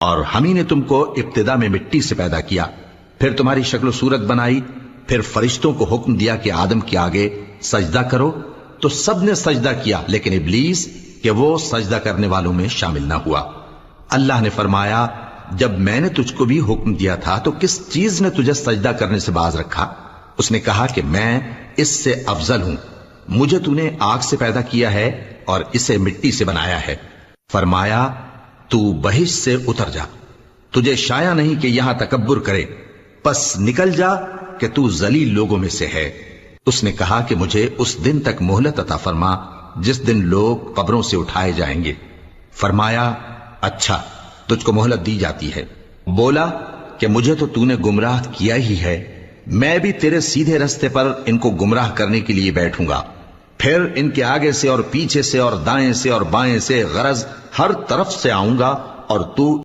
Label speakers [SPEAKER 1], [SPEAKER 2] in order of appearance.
[SPEAKER 1] اور ہم ہی نے تم کو ابتدا میں مٹی سے پیدا کیا، پھر تمہاری شکل و صورت بنائی، پھر فرشتوں کو حکم دیا کہ آدم کے آگے سجدہ کرو، تو سب نے سجدہ کیا لیکن ابلیس کہ وہ سجدہ کرنے والوں میں شامل نہ ہوا۔ اللہ نے فرمایا جب میں نے تجھ کو بھی حکم دیا تھا تو کس چیز نے تجھے سجدہ کرنے سے باز رکھا؟ اس نے کہا کہ میں اس سے افضل ہوں، مجھے تو نے آگ سے پیدا کیا ہے اور اسے مٹی سے بنایا ہے۔ فرمایا تو بہشت سے اتر جا، تجھے شایع نہیں کہ یہاں تکبر کرے، پس نکل جا کہ تو ذلیل لوگوں میں سے ہے۔ اس نے کہا کہ مجھے اس دن تک مہلت عطا فرما جس دن لوگ قبروں سے اٹھائے جائیں گے۔ فرمایا اچھا، تجھ کو مہلت دی جاتی ہے۔ بولا کہ مجھے تو نے گمراہ کیا ہی ہے، میں بھی تیرے سیدھے رستے پر ان کو گمراہ کرنے کے لیے بیٹھوں گا، پھر ان کے آگے سے اور پیچھے سے اور دائیں سے اور بائیں سے غرض ہر طرف سے آؤں گا اور تو